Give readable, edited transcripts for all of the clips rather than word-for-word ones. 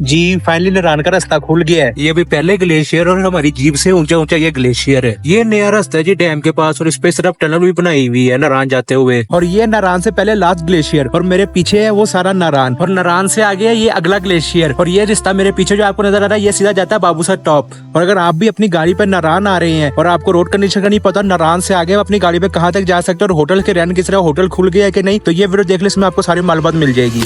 जी finally Narayan का रास्ता खुल गया है। ये भी पहले ग्लेशियर और हमारी जीप से ऊंचा ऊंचा ये ग्लेशियर है। ये नया रास्ता है जी डैम के पास और इस पे सिर्फ टनल भी बनाई हुई है नारायण जाते हुए। और ये नारायण से पहले लास्ट ग्लेशियर और मेरे पीछे है वो सारा नारायण और नारायण से आगे है ये अगला ग्लेशियर। और ये रास्ता मेरे पीछे जो आपको नजर आ रहा है ये सीधा जाता है बाबूसर टॉप। और अगर आप भी अपनी गाड़ी पे नारायण आ रहे हैं और आपको रोड कंडीशन का नहीं पता नारायण से आगे अपनी गाड़ी पे कहाँ तक जा सकते हैं और होटल के रहने किस तरह होटल खुल गया है कि नहीं, तो ये वीडियो देख ले, इसमें आपको सारी मालूमात मिल जाएगी।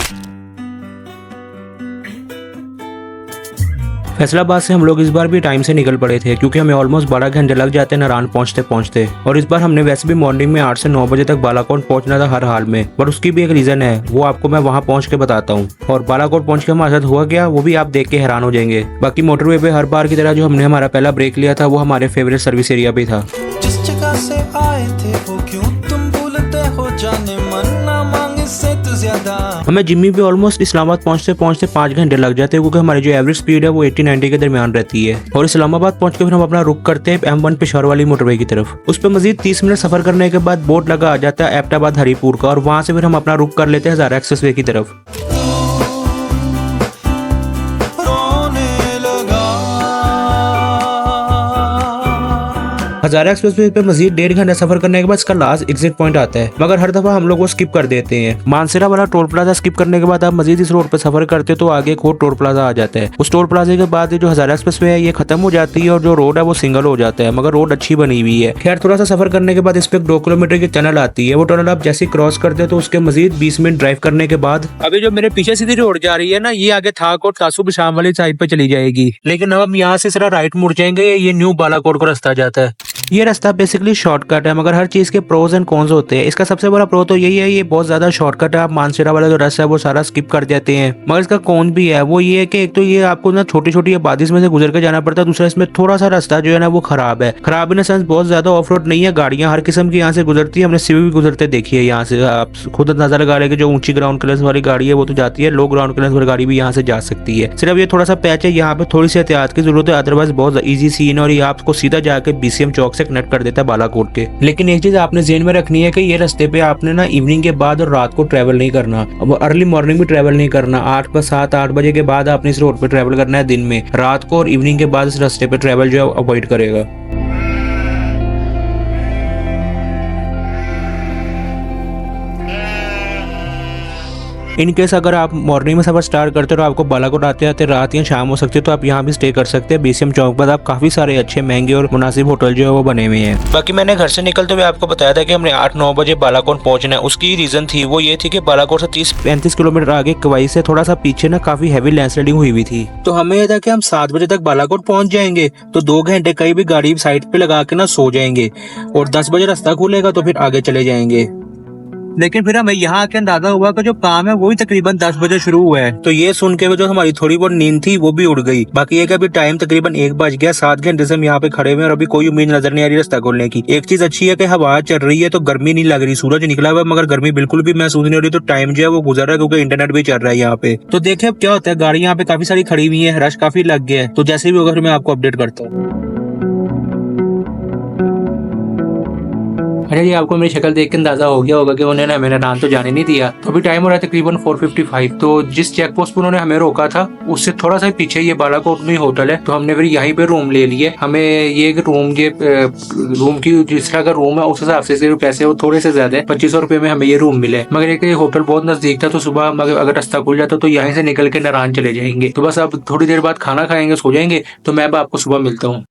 फैसलाबाद से हम लोग इस बार भी टाइम से निकल पड़े थे क्योंकि हमें ऑलमोस्ट 12 घंटे लग जाते हैं नारायण पहुंचते पहुंचते। और इस बार हमने वैसे भी मॉर्निंग में 8 से 9 बजे तक बालाकोट पहुंचना था हर हाल में, पर उसकी भी एक रीजन है, वो आपको मैं वहां पहुंच के बताता हूँ। और बालाकोट पहुंच के हमारे साथ हुआ क्या वो भी आप देख के हैरान हो जाएंगे। बाकी मोटरवे पे हर बार की तरह जो हमने हमारा पहला ब्रेक लिया था वो हमारे फेवरेट सर्विस एरिया पे था। जिस जगह से आए थे वो क्यों तुम भूलते हो जाने मन ना मांगे से तो ज्यादा। हमें जिम्मी पे ऑलमोस्ट इस्लामाबाद पहुंचते पहुंचते 5 घंटे लग जाते हैं क्योंकि हमारी जो एवरेज स्पीड है वो 80-90 के दरमियान रहती है। और इस्लामाबाद पहुंच के फिर हम अपना रुख करते हैं M1 पेशावर वाली मोटरवे की तरफ। उस पर मजीद 30 मिनट सफर करने के बाद बोर्ड लगा आ जाता है एबटाबाद हरिपुर का और वहां से फिर हम अपना रुख कर लेते हैं हजारा एक्सप्रेसवे की तरफ। हजारा एक्सप्रेसवे पे मजीद 1.5 घंटा सफर करने के बाद इसका लास्ट एग्जिट पॉइंट आता है, मगर हर दफा हम लोग वो स्किप कर देते हैं। मानसेरा वाला टोल प्लाजा स्किप करने के बाद आप मजीद इस रोड पे सफर करते तो आगे एक और टोल प्लाजा आ जाता है। उस टोल प्लाजे के बाद जो हजारा एक्सप्रेसवे है ये खत्म हो जाती है और जो रोड है वो सिंगल हो जाता है, मगर रोड अच्छी बनी हुई है। खैर थोड़ा सा सफर करने के बाद इस पे 2 किलोमीटर की टनल आती है। वो टनल आप जैसे क्रॉस करते हैं तो उसके मजीद 20 मिनट ड्राइव करने के बाद अभी जो मेरे पीछे सीधी रोड जा रही है ना ये आगे थाकोट कासू शाम वाली साइड पे चली जाएगी, लेकिन अब हम यहाँ से सिर्फ राइट मुड़ जाएंगे। ये न्यू बालाकोट का रास्ता जाता है। ये रास्ता बेसिकली शॉर्टकट है, मगर हर चीज के प्रोज एंड कॉन्स होते हैं। इसका सबसे बड़ा प्रो तो यही है ये बहुत ज्यादा शॉर्टकट है, आप मानसेरा वाला जो रास्ता है वो सारा स्किप कर देते हैं। मगर इसका कॉन भी है, वो ये है कि एक तो ये आपको ना छोटी छोटी आबादी में से गुजर के जाना पड़ता है, दूसरा इसमें थोड़ा सा रास्ता जो है ना वो खराब है। खराब इन सेंस बहुत ज्यादा ऑफ रोड नहीं है, गाड़ियां हर किस्म की यहाँ से गुजरती है। हमने सीवी भी गुजरते देखी है यहाँ से, आप खुद अंदाजा लगा रहे जो ऊंची ग्राउंड क्लियरेंस वाली गाड़ी है वो तो जाती है, लो ग्राउंड क्लियरेंस वाली गाड़ी भी यहाँ से जा सकती है। सिर्फ ये थोड़ा सा पैच है, यहाँ पे थोड़ी सी एहतियात की जरूरत है, अदरवाइज बहुत ईजी सीन और ये आपको सीधा जाके BCM चौक से कनेक्ट कर देता है बालाकोट के। लेकिन एक चीज आपने ज़हन में रखनी है कि ये रास्ते पे आपने ना इवनिंग के बाद और रात को ट्रैवल नहीं करना, अब अर्ली मॉर्निंग भी ट्रैवल नहीं करना। 8 बजे के बाद आपने इस रोड पे ट्रैवल करना है दिन में, रात को और इवनिंग के बाद इस रास्ते पे ट्रैवल जो है अवॉइड करेगा। इन केस अगर आप मॉर्निंग में सफर स्टार्ट करते हो तो आपको बालाकोट आते आते रात या शाम हो सकती है, तो आप यहाँ भी स्टे कर सकते हैं। BCM चौक पर आप काफी सारे अच्छे महंगे और मुनासिब होटल जो है वो बने हुए हैं। बाकी मैंने घर से निकलते हुए आपको बताया था कि हमने 8-9 बजे बालाकोट पहुंचना है। उसकी रीजन थी वो ये थी कि बालाकोट से 30-35 किलोमीटर आगे कवाई से थोड़ा सा पीछे ना काफी हैवी लैंडस्लाइडिंग हुई थी, तो हमें यह था कि हम 7 बजे तक बालाकोट पहुंच जाएंगे, तो 2 घंटे कहीं भी गाड़ी साइड पे लगा के ना सो जाएंगे और 10 बजे रास्ता खुलेगा तो फिर आगे चले जाएंगे। लेकिन फिर हमें यहाँ आके अंदाजा हुआ कि जो काम है वही तकरीबन 10 बजे शुरू हुआ है, तो ये सुन के जो हमारी थोड़ी बहुत नींद थी वो भी उड़ गई। बाकी ये अभी टाइम तकरीबन 1 बज गया, 7 घंटे से हम यहाँ पे खड़े हुए और अभी कोई उम्मीद नजर नहीं आ रही रास्ता खोलने की। एक चीज अच्छी है कि हवा चल रही है तो गर्मी नहीं लग रही, सूरज निकला हुआ मगर गर्मी बिल्कुल भी महसूस नहीं हो रही, तो टाइम जो है वो गुजर रहा है क्योंकि इंटरनेट भी चल रहा है यहाँ पे। तो देखे अब क्या होता है, गाड़ी यहाँ पे काफी सारी खड़ी हुई है, रश काफी लग गया है, तो जैसे भी होगा मैं आपको अपडेट करता हूँ। अच्छा जी, आपको मेरी शक्ल देख के अंदाजा हो गया होगा कि उन्होंने हमें नारायण तो जाने नहीं दिया। तो अभी टाइम हो रहा है तकरीबन 4:55। तो जिस चेक पोस्ट पर उन्होंने हमें रोका था उससे थोड़ा सा पीछे ये बालाकोट में होटल है, तो हमने फिर यहीं पे रूम ले लिए। हमें ये रूम की जिस तरह का रूम है उस हिसाब से पैसे वो थोड़े से ज्यादा है, 2500 रुपए में हमें ये रूम मिले। मगर एक होटल बहुत नजदीक था, तो सुबह अगर रास्ता खुल जाता तो यहाँ से निकल के नारायण चले जाएंगे। तो बस अब थोड़ी देर बाद खाना खाएंगे, सो जाएंगे। तो मैं अब आपको सुबह मिलता हूँ।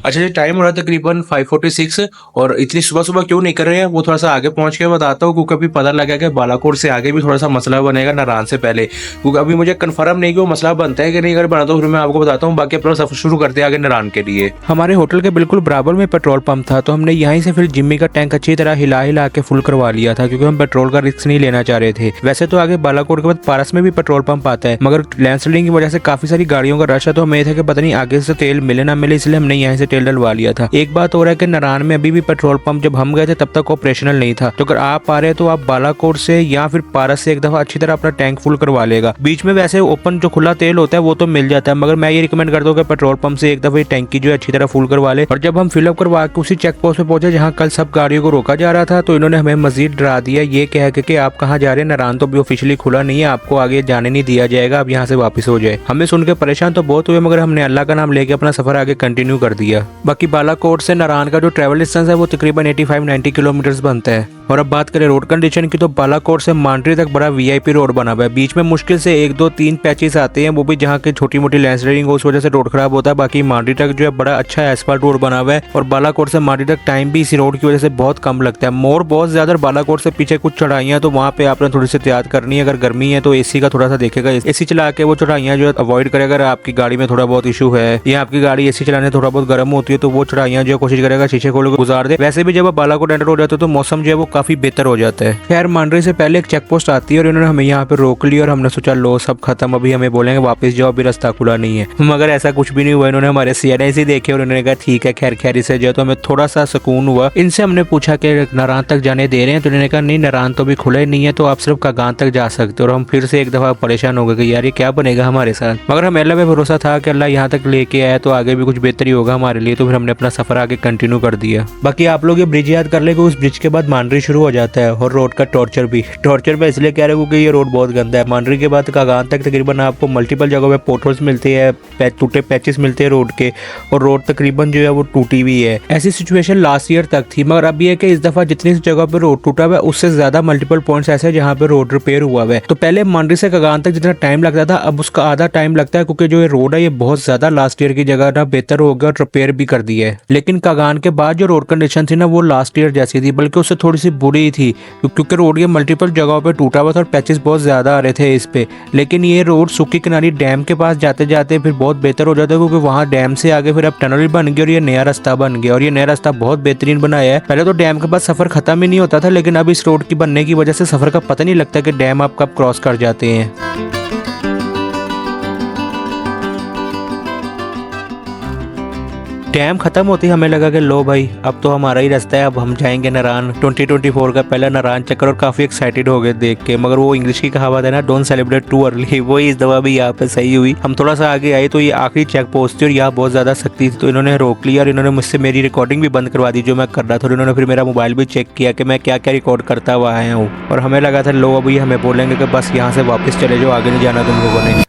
अच्छा जी, टाइम हो रहा है तकरीबन 5:46 और इतनी सुबह सुबह क्यों नहीं कर रहे हैं वो थोड़ा सा आगे पहुंच के बताता हूँ, क्योंकि अभी पता लगा कि बालाकोट से आगे भी थोड़ा सा मसला बनेगा नारायण से पहले, क्योंकि अभी मुझे कंफर्म नहीं कि वो मसला बनता है कि नहीं। अगर बना तो फिर मैं आपको बताता हूँ। बाकी अपना सफर शुरू करते हैं आगे नारायण के लिए। हमारे होटल के बिल्कुल बराबर में पेट्रोल पंप था, तो हमने यहीं से फिर जिम्मी का टैंक अच्छी तरह हिला के फुल करवा लिया था, क्योंकि हम पेट्रोल का रिस्क नहीं लेना चाह रहे थे। वैसे तो आगे बालाकोट के बाद पारस में भी पेट्रोल पंप आता है, मगर लैंडस्लाइडिंग की वजह से काफी सारी गाड़ियों का रश है, तो हमें था कि पता नहीं आगे से तेल मिले ना मिले, इसलिए हमने यहाँ से तेल डलवा लिया था। एक बात हो रहा है कि नारायण में अभी भी पेट्रोल पंप जब हम गए थे तब तक ऑपरेशनल नहीं था, तो अगर आप आ रहे हैं तो आप बालाकोट से या फिर पारस से एक दफा अच्छी तरह अपना टैंक फुल करवा लेगा। बीच में वैसे ओपन जो खुला तेल होता है वो तो मिल जाता है, मगर मैं ये रिकमेंड करता हूँ कि पेट्रोल पंप से एक दफा टैंकी जो है अच्छी तरह फुल करवा ले। और जब हम फिलअप करवा के उसी चेक पोस्ट पे पहुंचे जहाँ कल सब गाड़ियों को रोका जा रहा था, तो इन्होंने हमें मजीद डरा दिया ये कह के कि आप कहाँ जा रहे हैं, नारायण तो अभी ऑफिशियली खुला नहीं है, आपको आगे जाने नहीं दिया जाएगा, आप यहाँ से वापस हो जाए। हमें सुन के परेशान तो बहुत हुए, मगर हमने अल्लाह का नाम लेके अपना सफर आगे कंटिन्यू कर दिया। बाकी बालाकोट से नारायण का जो ट्रैवल डिस्टेंस है वो तकरीबन 85-90 किलोमीटर बनता है। और अब बात करें रोड कंडीशन की, तो बालाकोट से मांडरी तक बड़ा वीआईपी रोड बना हुआ है। बीच में मुश्किल से 1-2-3 पैचेस आते हैं, वो भी जहाँ के छोटी मोटी लैंडस्लाइडिंग हो उस वजह से रोड खराब होता है। बाकी मांडरी तक जो है बड़ा अच्छा एस्फाल्ट रोड बना हुआ है। और बालाकोट से मांडरी तक टाइम भी इसी रोड की वजह से बहुत कम लगता है। मोर बहुत ज्यादा, बालाकोट से पीछे कुछ चढ़ाइयाँ तो वहाँ पे आपने थोड़ी सी एहतियात करनी है। अगर गर्मी है तो एसी का थोड़ा सा देखेगा, एसी चला के वो चढ़ाइयाँ जो है अवॉइड करेगा। अगर आपकी गाड़ी में थोड़ा बहुत इशू है या आपकी गाड़ी एसी चलाने थोड़ा बहुत गर्म होती है तो वो चढ़ाइयाँ जो कोशिश करेगा शीशे खोल के गुजार दे। वैसे भी जब आप बालाकोट एंटर हो जाते हो तो मौसम जो है वो काफी बेहतर हो जाता है। खैर मांडरी से पहले एक चेक पोस्ट आती है और इन्होंने हमें यहाँ पे रोक लिया और हमने सोचा लो सब खत्म, अभी हमें बोलेंगे वापस जाओ, अभी रास्ता खुला नहीं है। मगर ऐसा कुछ भी नहीं हुआ। इन्होंने हमारे CNS देखे और उन्होंने कहा ठीक है खैर खैर से जाओ, तो हमें थोड़ा सा सुकून हुआ। इनसे हमने पूछा कि नारायण तक जाने दे रहे हैं, तो उन्होंने कहा नहीं नारायण तो अभी खुला ही नहीं है, तो आप सिर्फ कागान तक जा सकते हो। और हम फिर से एक दफा परेशान हो गए कि यार ये क्या बनेगा हमारे साथ, मगर हमें अल्लाह पे भरोसा था कि अल्लाह यहाँ तक लेके आया तो आगे भी कुछ बेहतरी होगा हमारे लिए, तो फिर हमने अपना सफर आगे कंटिन्यू कर दिया। बाकी आप लोग ये ब्रिज याद कर ले कि उस ब्रिज के बाद मांडरी शुरू हो जाता है और रोड का टॉर्चर मैं इसलिए कह रहा हूँ कि ये रोड बहुत गंदा है। मांडरी के बाद कागान तक तकरीबन आपको मल्टीपल जगहों पे पोटहोल्स मिलते हैं, टूटे पैचेस मिलते हैं रोड के, और रोड तकरीबन जो है वो टूटी हुई है। ऐसी सिचुएशन लास्ट ईयर तक थी, मगर अब ये है कि इस दफा जितनी जगह पे रोड टूटा हुआ है उससे ज्यादा मल्टीपल पॉइंट्स ऐसे हैं जहाँ पे रोड रिपेयर हुआ है। तो पहले मांडरी से कागान तक जितना टाइम लगता था अब उसका आधा टाइम लगता है, क्योंकि जो ये रोड है ये बहुत ज्यादा लास्ट ईयर की जगह ना बेहतर हो गया और रिपेयर भी कर दिया है। लेकिन कागान के बाद जो रोड कंडीशन थी ना वो लास्ट ईयर जैसी थी, बल्कि उससे थोड़ी सी बुरी थी, क्योंकि रोड ये मल्टीपल जगहों पे टूटा हुआ था और पैचेस बहुत ज्यादा आ रहे थे इस पे। लेकिन ये रोड सुक्की किनारी डैम के पास जाते जाते फिर बहुत बेहतर हो जाता है, क्योंकि वहाँ डैम से आगे फिर अब टनल बन गई और ये नया रास्ता बन गया। और ये नया रास्ता बहुत बेहतरीन बनाया है। पहले तो डैम के पास सफर खत्म ही नहीं होता था, लेकिन अब इस रोड की बनने की वजह से सफर का पता नहीं लगता कि डैम आप कब क्रॉस कर जाते हैं। डैम खत्म होती हमें लगा कि लो भाई अब तो हमारा ही रास्ता है, अब हम जाएंगे नारायण। 2024 का पहला नारायण चक्कर और काफी एक्साइटेड हो गए देख के। मगर वो इंग्लिश की कहावत है ना, डोंट सेलिब्रेट टू अर्ली, वो इस दफा भी यहाँ पे सही हुई। हम थोड़ा सा आगे आए तो ये आखिरी चेक पोस्ट थी और यहाँ बहुत ज्यादा सख्ती थी, तो इन्होंने रोक लिया और इन्होंने मुझसे मेरी रिकॉर्डिंग भी बंद करवा दी जो मैं कर रहा था। और इन्होंने फिर मेरा मोबाइल भी चेक किया कि मैं क्या क्या रिकॉर्ड करता हुआ आया हूँ। और हमें लगा था लो अभी हमें बोलेंगे कि बस यहाँ से वापस चले जाओ, आगे नहीं जाना तुम लोगों ने।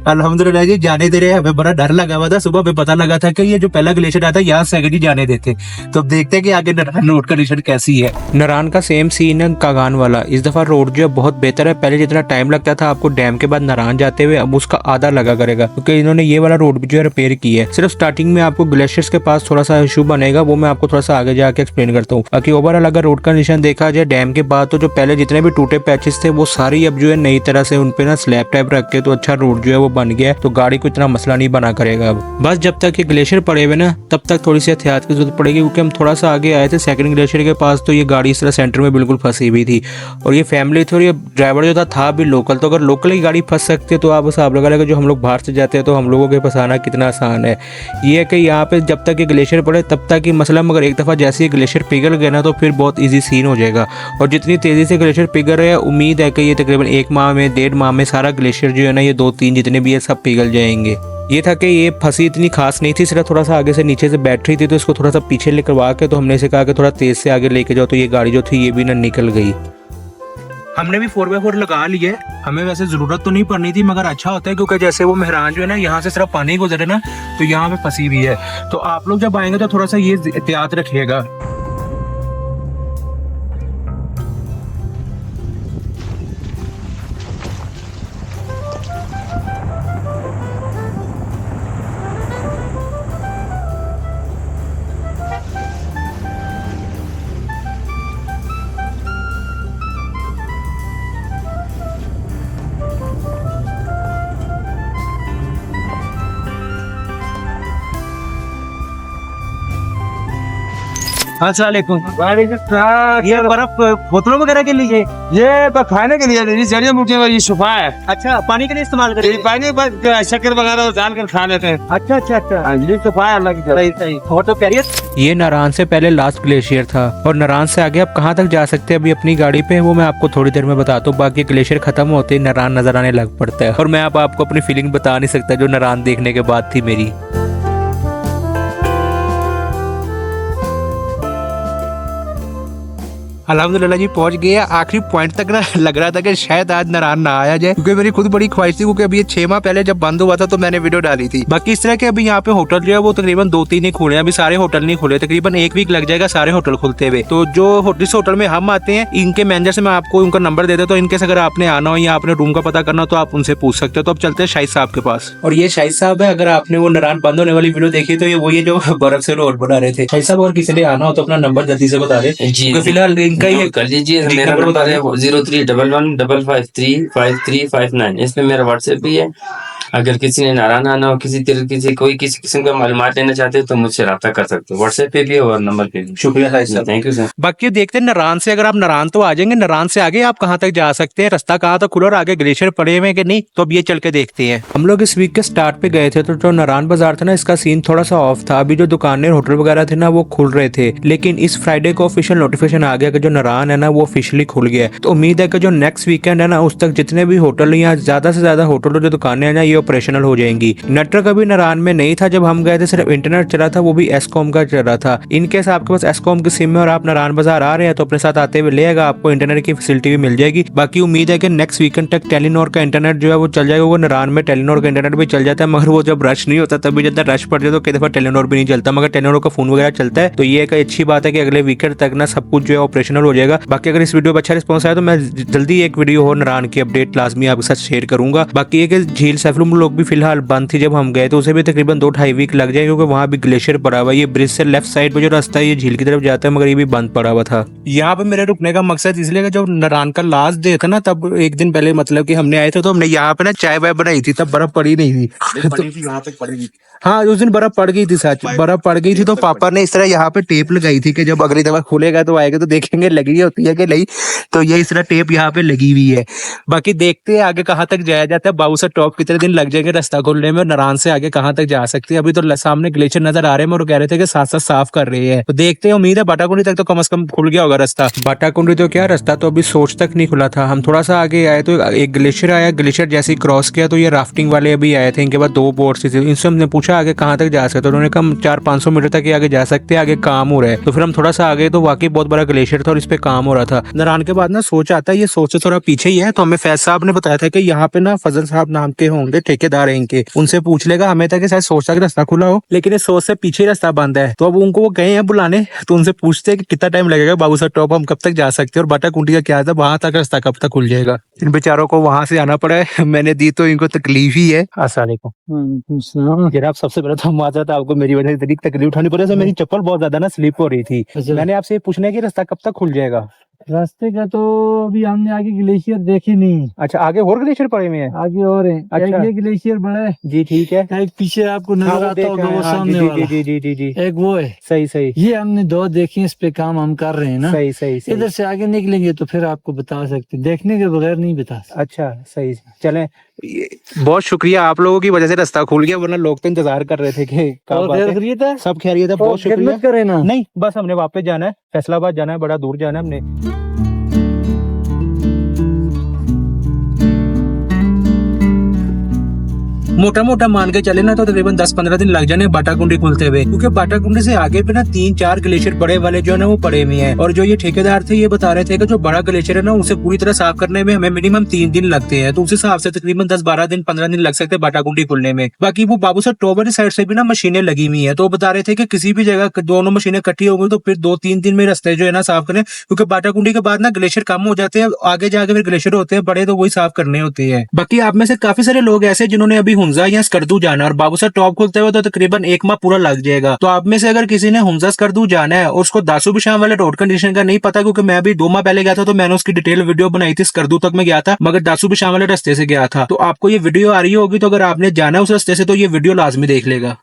अल्हम्दुलिल्लाह जी जाने दे रहे हैं। हमें बड़ा डर लगा हुआ था, सुबह में पता लगा था कि ये जो पहला ग्लेशियर आता है यहाँ से आगे नहीं जाने देते, तो देखते हैं कि आगे नारायण रोड कंडीशन कैसी है। नारायण का सेम सीन है कागान वाला। इस दफा रोड जो है बहुत बेहतर है। पहले जितना टाइम लगता था आपको डैम के बाद नारायण जाते हुए, अब उसका आधा लगा करेगा, क्योंकि इन्होंने ये वाला रोड भी जो है रिपेयर किया है। सिर्फ स्टार्टिंग में आपको ग्लेशियर्स के पास थोड़ा सा इशू बनेगा, वो मैं आपको थोड़ा सा आगे जाके एक्सप्लेन करता हूँ। बाकी ओवरऑल अगर रोड कंडीशन देखा जाए डैम के बाद, तो जो पहले जितने भी टूटे पैचेस थे वो सारी अब जो है नई तरह से उनपे ना स्लैब टाइप रख के तो अच्छा रोड जो है वो बन गया है, तो गाड़ी को इतना मसला नहीं बना करेगा। अब बस जब तक ये ग्लेशियर पड़े हुए ना तब तक थोड़ी सी एहतियात की जरूरत पड़ेगी, क्योंकि हम थोड़ा सा आगे आए थे सेकंड ग्लेशियर के पास, तो ये गाड़ी इस तरह सेंटर में बिल्कुल फंसी हुई थी। और ये फैमिली थी और ये ड्राइवर जो था भी लोकल, तो अगर लोकल की गाड़ी फंस सकती है तो आप हिसाब लगा लेगा जो हम लोग बाहर से जाते हैं तो हम लोगों के फंसाना कितना आसान है। ये है कि यहाँ पे जब तक ये ग्लेशियर पड़े तब तक ही मसला, मगर एक दफ़ा जैसे ये ग्लेशियर पिघल गया ना तो फिर बहुत ईजी सीन हो जाएगा। और जितनी तेज़ी से ग्लेशियर पिघल रहा है उम्मीद है कि ये तकरीबन 1 माह में 1.5 माह में सारा ग्लेशियर जो है ना ये 2-3 जितने भी है सब पिघल जाएंगे। ये था कि ये फंसी इतनी खास नहीं थी, सिर्फ थोड़ा सा आगे से नीचे से बैठ रही थी, तो इसको थोड़ा सा पीछे लेकर के तो हमने इसे कहा कि थोड़ा तेज़ से आगे लेके जाओ, तो ये गाड़ी जो थी ये भी ना निकल गई। हमने भी 4x4 लगा लिया है। हमें वैसे जरूरत तो नहीं पड़नी थी, मगर अच्छा होता है क्योंकि जैसे वो मेहरान जो है ना यहाँ से सिर्फ पानी गुजरे ना तो यहाँ पे फंसी हुई है। तो आप लोग जब आएंगे तो थोड़ा सा ये एहतियात रखिएगा। ये बर्फ बोतलों वगैरह के लिए, ये खाने के लिए जड़िया बूटियों का ये सुफा है। अच्छा पानी के लिए इस्तेमाल ये करें। पानी पर शक्कर वगैरह डाल कर खा लेते हैं। अच्छा अच्छा अच्छा, हाँ, ये सुफा है अल्लाह की तरफ। सही सही। और तो करिए, ये नारायण से पहले लास्ट ग्लेशियर था और नारायण से आगे आप कहाँ तक जा सकते हैं अभी अपनी गाड़ी पे, वो मैं आपको थोड़ी देर में बताता हूँ। बाकी ग्लेशियर खत्म होते ही नारायण नजर आने लग पड़ता है और मैं अब आपको अपनी फीलिंग बता नहीं सकता जो नारायण देखने के बाद थी मेरी। अल्हम्दुलिल्लाह जी पहुंच गए। आखिरी पॉइंट तक ना लग रहा था कि शायद आज नारायण ना आया जाए, क्योंकि मेरी खुद बड़ी ख्वाहिश थी, क्योंकि अभी ये 6 माह पहले जब बंद हुआ था तो मैंने वीडियो डाली थी। बाकी इस तरह के अभी यहाँ पे होटल जो है वो तकरीबन 2-3 ही खुले हैं, अभी सारे होटल नहीं खुले, तकरीबन 1 वीक लग जाएगा सारे होटल खुलते हुए। तो जो जिस होटल में हम आते हैं इनके मैनेजर से मैं आपको उनका नंबर दे देता हूँ, इनके अगर आपने आना हो या आपने रूम का पता करना हो तो आप उनसे पूछ सकते हो। तो अब चलते हैं शाहिद साहब के पास। और ये शाहिद साहब है, अगर आपने वो नारायण बंद होने वाली वीडियो देखी तो ये वही है जो बर्फ से रोड बना रहे थे। शाहिद साहब और किसी ने आना हो तो अपना नंबर जल्दी से बता दे जी फिलहाल इनका ही कर लीजिए। मेरा नंबर बता नंबर है 031155355359। इसमें मेरा व्हाट्सएप भी है। अगर किसी ने नारायण आना हो, किसी किस्म का मालूमात लेना चाहते हो तो मुझसे रब्ता कर सकते हो, व्हाट्सएप पे भी और नंबर पे भी। शुक्रिया शाहिद साहब, थैंक यू सर। बाकी देखते हैं नारायण से, अगर आप नारायण तो आ जाएंगे, नारायण से आगे आप कहाँ तक जा सकते हैं, रास्ता कहाँ तक खुला और आगे ग्लेशियर पड़े हुए हैं कि नहीं, तो अब ये चल के देखते हैं। हम लोग इस वीक के स्टार्ट पे गए थे तो जो नारायण बाजार था ना, इसका सीन थोड़ा सा ऑफ था। अभी जो दुकानें होटल वगैरह थे ना वो खुल रहे थे, लेकिन इस फ्राइडे को ऑफिशियल नोटिफिकेशन आ गया कि जो नारायण है ना वो ऑफिशियली खुल गया है। तो उम्मीद है कि जो नेक्स्ट वीकेंड है ना उस तक जितने भी होटल या ज्यादा से ज्यादा होटल जो दुकानें हैं ना ये ऑपरेशनल हो जाएंगी। नेटवर्क अभी नारायण में नहीं था जब हम गए थे, सिर्फ इंटरनेट चला था, वो भी एसकॉम का चल रहा था। इनकेस आपके पास एसकॉम की सिम है और आप नारायण बाजार आ रहे हैं तो अपने साथ आते हुए लेगा, आपको इंटरनेट की फैसिलिटी भी मिल जाएगी। बाकी उम्मीद है कि नेक्स्ट वीकेंड तक टेलीनॉर का इंटरनेट जो है वो चल जाएगा। वो नारायण में टेलीनॉर का इंटरनेट भी चल जाता है, मगर वो जब रश नहीं होता तभी जब रश पड़ जाए तो कई दफा टेलीनॉर भी नहीं चलता, मगर टेलीनॉर का फोन वगैरह चलता है। तो ये एक अच्छी बात है कि अगले वीकेंड तक ना सब कुछ जो है ऑपरेशनल हो जाएगा। बाकी अगर इस वीडियो पर अच्छा रिस्पॉन्स आया तो मैं जल्दी एक वीडियो हो नारायण की अपडेट लाजमी आपके साथ शेयर करूंगा। बाकी ये कि झील सैफलूम लोग भी फिलहाल बंद थी जब हम गए तो उसे भी तकरीबन 2-2.5 वीक लग जाए, क्योंकि वहाँ भी ग्लेशियर पड़ा हुआ है। ये ब्रिज से लेफ्ट साइड पे जो रास्ता है ये झील की तरफ जाता है, मगर ये भी बंद पड़ा हुआ था। यहाँ पे मेरे रुकने का मकसद इसलिए कि जब नारायण का लास्ट डे था ना, तब एक दिन पहले मतलब कि हमने आए थे तो हमने यहाँ पे ना चाय वाय बनाई थी, तब बर्फ पड़ी नहीं थी। यहाँ तक पड़ेगी। हाँ उस दिन बर्फ पड़ गई थी, सच बर्फ पड़ गई थी। तो पापा ने इस तरह यहाँ पे टेप लगाई थी कि जब अगली दफा खुलेगा तो आएगा तो देखेंगे लगी होती है कि नहीं। तो ये इस तरह टेप यहाँ पे लगी हुई है। बाकी देखते हैं आगे कहाँ तक जाया जाता है। बाबू सर टॉप कितने दिन लग जाएंगे रास्ता खोलने में, और नारायण से आगे कहाँ तक जा सकते हैं। अभी तो सामने ग्लेशियर नजर आ रहे हैं और कह रहे थे कि साथ साथ साफ कर रहे हैं, तो देखते हैं। उम्मीद है बाटाकुंडी तक तो कम से कम खुल गया होगा रास्ता। बाटाकुंडी तो क्या, रास्ता तो अभी सोच तक नहीं खुला था। हम थोड़ा सा आगे आए तो एक ग्लेशियर आया, ग्लेशियर जैसे ही क्रॉस किया तो ये राफ्टिंग वाले अभी आए थे, इनके बाद 2 बोट्स थी। इनसे हमने पूछा आगे कहाँ तक जा सकते, तो उन्होंने कहा 400-500 मीटर तक आगे जा सकते हैं, आगे काम हो रहा है। तो फिर हम थोड़ा सा आगे तो वाकई बहुत बड़ा ग्लेशियर था और इस पे काम हो रहा था। नारायण के बाद ना सोच आता है, ये सोच से थोड़ा पीछे ही है, तो हमें फैज साहब ने बताया था कि यहाँ पे ना फजल साहब नाम के होंगे ठेकेदार है इनके, उनसे पूछ लेगा। हमें था कि शायद सोच का रास्ता खुला हो, लेकिन इस सोच से पीछे ही रास्ता बंद है। तो अब उनको वो गए हैं बुलाने, तो उनसे पूछते हैं कि कितना टाइम लगेगा बाबू सर टॉप, हम कब तक जा सकते हैं, और बाटाकुंडी का क्या था, वहां तक रास्ता कब तक खुल जाएगा। इन बेचारों को वहां से आना पड़ा है, मैंने दी तो इनको तकलीफ ही है। जनाब सबसे पहले तो माजरत आपको मेरी वजह से तकलीफ उठानी पड़ी, मेरी चप्पल बहुत ज्यादा ना स्लिप हो रही थी। मैंने आपसे पूछना है कि रास्ता कब तक खुल जाएगा। रास्ते का तो अभी हमने आगे ग्लेशियर देखे नहीं। अच्छा आगे और ग्लेशियर पड़े हुए हैं? आगे और है। अच्छा। एक ये ग्लेशियर बड़ा है जी ठीक है। एक पीछे आपको नजर आता होगा वो सामने वाला। जी जी जी जी एक वो है। सही सही। ये हमने 2 देखे, इस पे काम हम कर रहे हैं ना। सही सही सही। इधर से आगे निकलेंगे तो फिर आपको बता सकते, देखने के बगैर नहीं बता सकते। अच्छा सही। चलें, बहुत शुक्रिया, आप लोगों की वजह से रास्ता खुल गया, वरना लोग तो इंतजार कर रहे थे कि कब बात है। खैरियत है? सब खैरियत है, बहुत शुक्रिया। खिदमत करे ना। नहीं बस हमने वापस जाना है, फैसलाबाद जाना है, बड़ा दूर जाना है हमने। मोटा मोटा मान के चले ना तो तकरीबन 10-15 दिन लग जाने बाटाकुंडी खुलते हुए, क्योंकि बाटाकुंडी से आगे पे ना 3-4 ग्लेशियर बड़े वाले जो है ना वो पड़े हुए हैं। और जो ये ठेकेदार थे ये बता रहे थे कि जो बड़ा ग्लेशियर है ना उसे पूरी तरह साफ करने में हमें मिनिमम 3 दिन लगते हैं, तो उस हिसाब से तकरीबन 10-12 दिन 15 दिन लग सकते हैं बाटाकुंडी खुलने में। बाकी वो बाबू सर टोबर साइड से भी ना मशीनें लगी हुई है, तो बता रहे थे कि किसी भी जगह दोनों मशीनें इकट्ठी हो गई तो फिर 2-3 दिन में रास्ते जो है ना साफ करें, क्योंकि बाटाकुंडी के बाद ना ग्लेशियर कम हो जाते हैं, आगे जाके फिर ग्लेशियर होते हैं बड़े, तो वही साफ करने होते हैं। बाकी आप में से काफी सारे लोग ऐसे जिन्होंने अभी हुंजा या स्कर्दू जाना, और बाबू सर टॉप खुलते हुए तो तकरीबन 1 माह पूरा लग जाएगा। तो आप में से अगर किसी ने हुंजा स्कर्दू जाना है और उसको दासू बिशाम वाले रोड कंडीशन का नहीं पता, क्योंकि मैं अभी 2 माह पहले गया था तो मैंने उसकी डिटेल वीडियो बनाई थी, स्कर्दू तक मैं गया था मगर दासू बिशाम वाले रास्ते से गया था। तो आपको ये वीडियो आ रही होगी, तो अगर आपने जाना है उस रास्ते से तो ये वीडियो लाजमी देख लेगा।